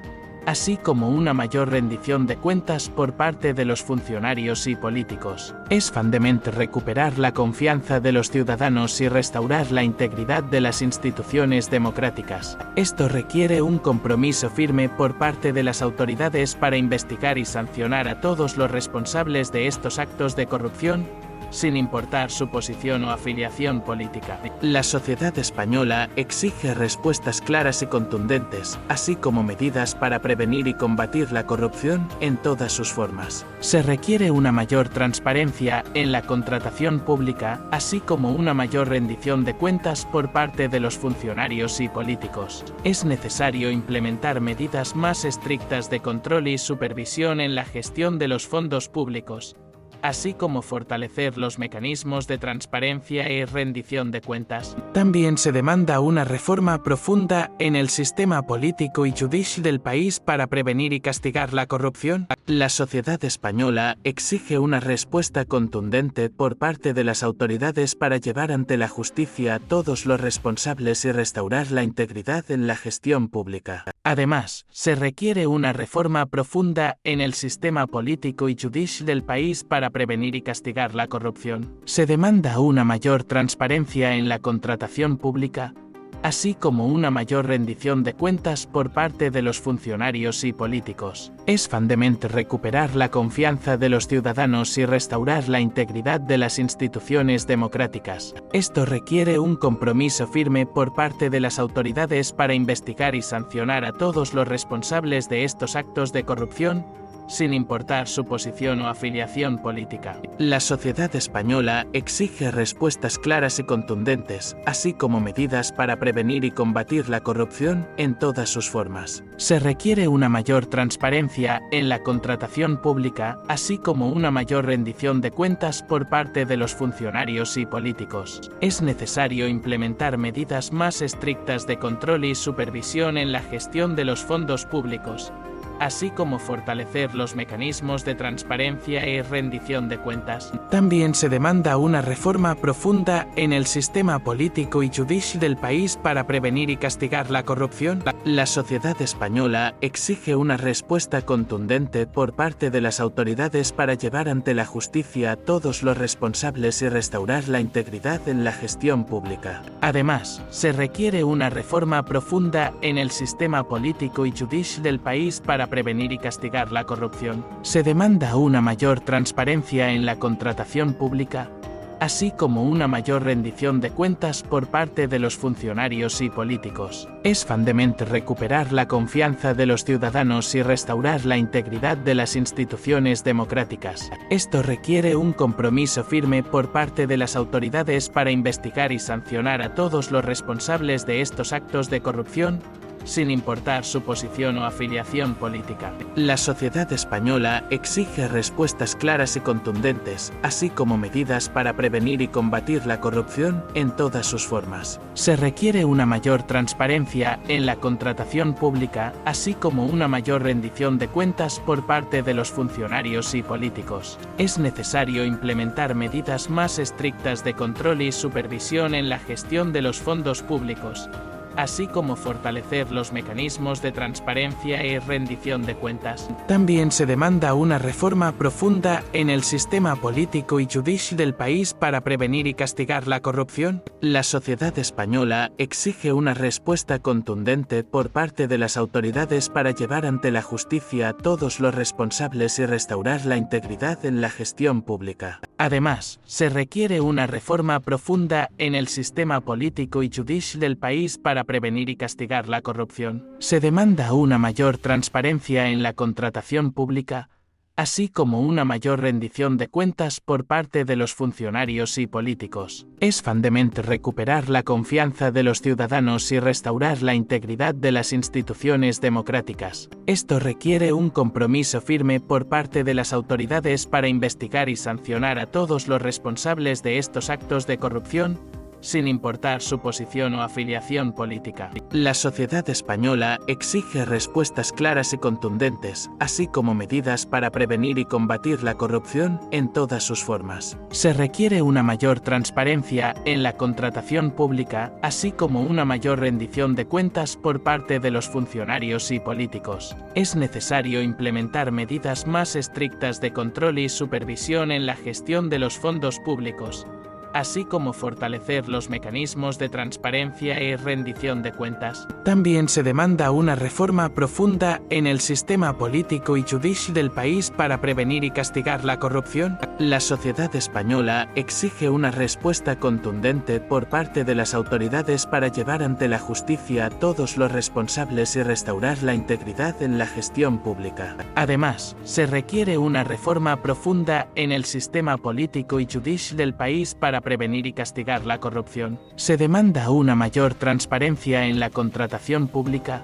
así como una mayor rendición de cuentas por parte de los funcionarios y políticos. Es fundamental recuperar la confianza de los ciudadanos y restaurar la integridad de las instituciones democráticas. Esto requiere un compromiso firme por parte de las autoridades para investigar y sancionar a todos los responsables de estos actos de corrupción, sin importar su posición o afiliación política. La sociedad española exige respuestas claras y contundentes, así como medidas para prevenir y combatir la corrupción en todas sus formas. Se requiere una mayor transparencia en la contratación pública, así como una mayor rendición de cuentas por parte de los funcionarios y políticos. Es necesario implementar medidas más estrictas de control y supervisión en la gestión de los fondos públicos, así como fortalecer los mecanismos de transparencia y rendición de cuentas. También se demanda una reforma profunda en el sistema político y judicial del país para prevenir y castigar la corrupción. La sociedad española exige una respuesta contundente por parte de las autoridades para llevar ante la justicia a todos los responsables y restaurar la integridad en la gestión pública. Además, se requiere una reforma profunda en el sistema político y judicial del país para prevenir y castigar la corrupción. Se demanda una mayor transparencia en la contratación pública, así como una mayor rendición de cuentas por parte de los funcionarios y políticos. Es fundamental recuperar la confianza de los ciudadanos y restaurar la integridad de las instituciones democráticas. Esto requiere un compromiso firme por parte de las autoridades para investigar y sancionar a todos los responsables de estos actos de corrupción, sin importar su posición o afiliación política. La sociedad española exige respuestas claras y contundentes, así como medidas para prevenir y combatir la corrupción en todas sus formas. Se requiere una mayor transparencia en la contratación pública, así como una mayor rendición de cuentas por parte de los funcionarios y políticos. Es necesario implementar medidas más estrictas de control y supervisión en la gestión de los fondos públicos, así como fortalecer los mecanismos de transparencia y rendición de cuentas. También se demanda una reforma profunda en el sistema político y judicial del país para prevenir y castigar la corrupción. La sociedad española exige una respuesta contundente por parte de las autoridades para llevar ante la justicia a todos los responsables y restaurar la integridad en la gestión pública. Además, se requiere una reforma profunda en el sistema político y judicial del país para prevenir y castigar la corrupción. Se demanda una mayor transparencia en la contratación pública, así como una mayor rendición de cuentas por parte de los funcionarios y políticos. Es fundamental recuperar la confianza de los ciudadanos y restaurar la integridad de las instituciones democráticas. Esto requiere un compromiso firme por parte de las autoridades para investigar y sancionar a todos los responsables de estos actos de corrupción, sin importar su posición o afiliación política. La sociedad española exige respuestas claras y contundentes, así como medidas para prevenir y combatir la corrupción en todas sus formas. Se requiere una mayor transparencia en la contratación pública, así como una mayor rendición de cuentas por parte de los funcionarios y políticos. Es necesario implementar medidas más estrictas de control y supervisión en la gestión de los fondos públicos, así como fortalecer los mecanismos de transparencia y rendición de cuentas. También se demanda una reforma profunda en el sistema político y judicial del país para prevenir y castigar la corrupción. La sociedad española exige una respuesta contundente por parte de las autoridades para llevar ante la justicia a todos los responsables y restaurar la integridad en la gestión pública. Además, se requiere una reforma profunda en el sistema político y judicial del país para prevenir y castigar la corrupción. Se demanda una mayor transparencia en la contratación pública, así como una mayor rendición de cuentas por parte de los funcionarios y políticos. Es fundamental recuperar la confianza de los ciudadanos y restaurar la integridad de las instituciones democráticas. Esto requiere un compromiso firme por parte de las autoridades para investigar y sancionar a todos los responsables de estos actos de corrupción, sin importar su posición o afiliación política. La sociedad española exige respuestas claras y contundentes, así como medidas para prevenir y combatir la corrupción en todas sus formas. Se requiere una mayor transparencia en la contratación pública, así como una mayor rendición de cuentas por parte de los funcionarios y políticos. Es necesario implementar medidas más estrictas de control y supervisión en la gestión de los fondos públicos, así como fortalecer los mecanismos de transparencia y rendición de cuentas. También se demanda una reforma profunda en el sistema político y judicial del país para prevenir y castigar la corrupción. La sociedad española exige una respuesta contundente por parte de las autoridades para llevar ante la justicia a todos los responsables y restaurar la integridad en la gestión pública. Además, se requiere una reforma profunda en el sistema político y judicial del país para prevenir y castigar la corrupción. Se demanda una mayor transparencia en la contratación pública,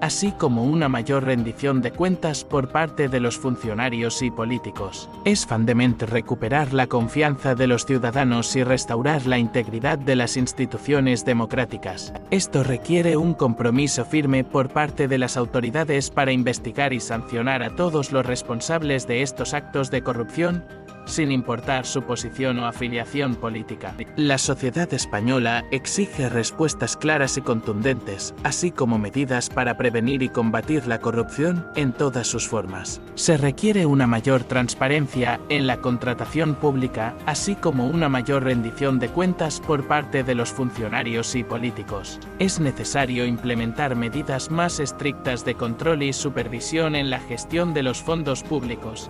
así como una mayor rendición de cuentas por parte de los funcionarios y políticos. Es fundamental recuperar la confianza de los ciudadanos y restaurar la integridad de las instituciones democráticas. Esto requiere un compromiso firme por parte de las autoridades para investigar y sancionar a todos los responsables de estos actos de corrupción, sin importar su posición o afiliación política. La sociedad española exige respuestas claras y contundentes, así como medidas para prevenir y combatir la corrupción en todas sus formas. Se requiere una mayor transparencia en la contratación pública, así como una mayor rendición de cuentas por parte de los funcionarios y políticos. Es necesario implementar medidas más estrictas de control y supervisión en la gestión de los fondos públicos,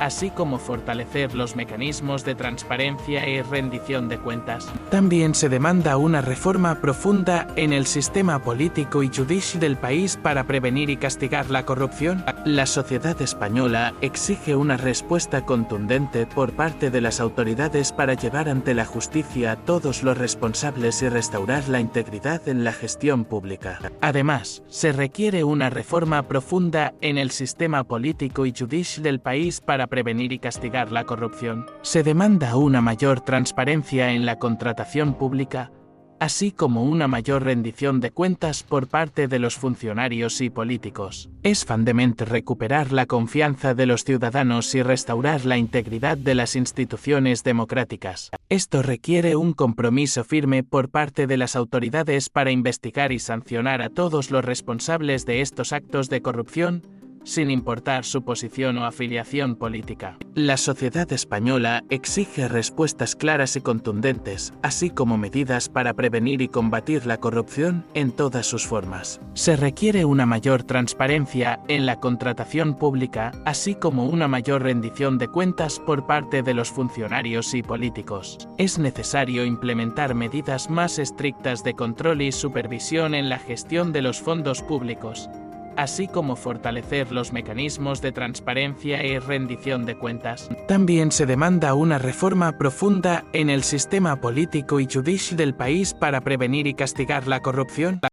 así como fortalecer los mecanismos de transparencia y rendición de cuentas. También se demanda una reforma profunda en el sistema político y judicial del país para prevenir y castigar la corrupción. La sociedad española exige una respuesta contundente por parte de las autoridades para llevar ante la justicia a todos los responsables y restaurar la integridad en la gestión pública. Además, se requiere una reforma profunda en el sistema político y judicial del país para prevenir y castigar la corrupción. Se demanda una mayor transparencia en la contratación pública, así como una mayor rendición de cuentas por parte de los funcionarios y políticos. Es fundamental recuperar la confianza de los ciudadanos y restaurar la integridad de las instituciones democráticas. Esto requiere un compromiso firme por parte de las autoridades para investigar y sancionar a todos los responsables de estos actos de corrupción, sin importar su posición o afiliación política. La sociedad española exige respuestas claras y contundentes, así como medidas para prevenir y combatir la corrupción en todas sus formas. Se requiere una mayor transparencia en la contratación pública, así como una mayor rendición de cuentas por parte de los funcionarios y políticos. Es necesario implementar medidas más estrictas de control y supervisión en la gestión de los fondos públicos, así como fortalecer los mecanismos de transparencia y rendición de cuentas. También se demanda una reforma profunda en el sistema político y judicial del país para prevenir y castigar la corrupción.